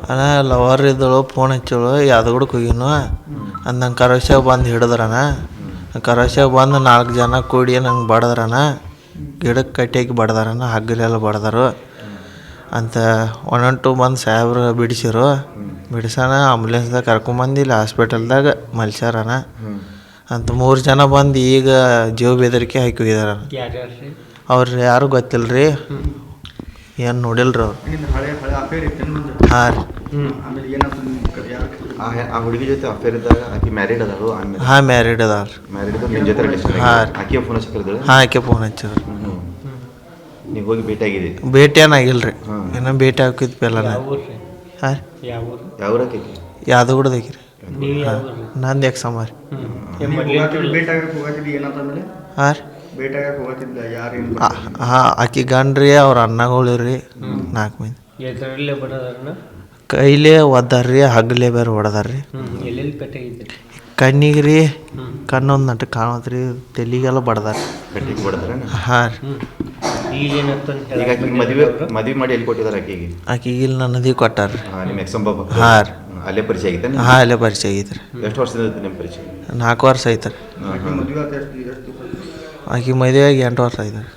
ಅಣ್ಣ ಲವರ್ ಇದ್ದಳು ಫೋನ್ ಹಚ್ಚಳು ಯಾದಗುಡಕ್ಕೆ ಹೋಗಿನು ಅಂದಂಗೆ ಕರೋಶ್ಯಾಗ ಬಂದು ಹಿಡಿದ್ರಣ ಕರೋಶ್ಯಾಗ ಬಂದು 4 ಜನ ಕೂಡಿ ನಂಗೆ ಬಡದ್ರಣ ಗಿಡಕ್ಕೆ ಕಟ್ಟಾಕಿ ಬಡ್ದಾರಣ ಹಗ್ಗಲೆಲ್ಲ ಬಡ್ದಾರು ಅಂತ 112 ಬಂದು ಸಾಹೇಬ್ರು ಬಿಡಿಸಿರು ಬಿಡಿಸೋಣ ಆಂಬುಲೆನ್ಸ್ದಾಗ ಕರ್ಕೊಂಬಂದು ಇಲ್ಲಿ ಹಾಸ್ಪಿಟಲ್ದಾಗ ಮಲ್ಸ್ಯಾರಣ ಅಂತ 3 ಜನ ಬಂದು ಈಗ ಜೀವ ಬೆದರಿಕೆ ಹಾಕಿ ಹೋಗಿದಾರ. ಅವ್ರು ಯಾರು ಗೊತ್ತಿಲ್ಲ ರೀ, ಏನು ನೋಡಿಲ್ರಿ ಅವ್ರು. ಹಾಂ ರೀ ಆ ಹುಡುಗಿ ಜೊತೆ ಅಫೇರ್ ಇದ್ದಾಗ ಆಕೆ ಮ್ಯಾರಿಡ್ ಅದಾಳು. ಹಾಂ ಮ್ಯಾರಿಡ್ ಅದಾರ ರೀ. ಮ್ಯಾರಿಡ್ ನಿಮ್ಮ ಜೊತೆ ರಿಲೇಷನ್? ಹಾಂ ಆಕೆ ಫೋನ್ ಹಚ್ಚಿದ್ರು? ಹಾಂ ಆಕೆ ಫೋನ್ ಹಚ್ಚಿದ್ರು. ನೀವು ಹೋಗಿ ಭೇಟಿ ಆಗಿದೆ? ಭೇಟಿ ಏನಾಗಿಲ್ಲ ರೀ, ಇನ್ನೂ ಭೇಟಿ ಹಾಕಿದ್ ಪೆಲ್ಲ. ಹಾಂ ಯಾವ ಆಕೈತಿ? ಯಾದಗುಡದಾಗಿ ರೀ. ನಂದು ಎಕ್ಸಾಮ ರೀ. ಹಾಂ ರೀ ಹಾಂ ಆಕಿ ಗಂಡ್ರಿ ಅವ್ರ ಅಣ್ಣಗಳು ರೀ 4 ಮಂದಿ. ಕೈಲೇ ಒದ್ದಾರ್ರಿ, ಹಗ್ಗಲೇ ಬೇರೆ ಹೊಡೆದಾರ್ರಿ. ಕಣ್ಣಿಗೆ ರೀ, ಕಣ್ಣೊಂದು ನಟ ಕಾಣತ್ರಿ, ತಲೆಗೆಲ್ಲ ಬಡ್ದಾರ. ಹಾಂ ರೀ. ಮದುವೆ ಮಾಡಿ ಎಲ್ಲಿ ಕೊಟ್ಟಿದ್ದಾರೆ ಆಕೆಗೆ? ಆಕೆಗೆ ಇಲ್ಲಿ ನನ್ನದಿ ಕೊಟ್ಟಾರ್ರಿ. ನಿಮ್ಮ ಎಕ್ಸಾಮ್ ಬಾಬಾ? ಹಾಂ ರೀ. ಅಲ್ಲೇ ಪರಿಚಯ ಆಗೈತೆ? ಹಾಂ ಅಲ್ಲೇ ಪರಿಚಯ ಆಗೈತೆ ರೀ. ಎಷ್ಟು ವರ್ಷದಿಂದ ನಿಮ್ಮ ಪರಿಚಯ? 4 ವರ್ಷ ಐತೆ ರೀ. ಆಕೆ ಮದುವೆ ಆಗಿ 8 ವರ್ಷ ಆಯ್ತು ರೀ.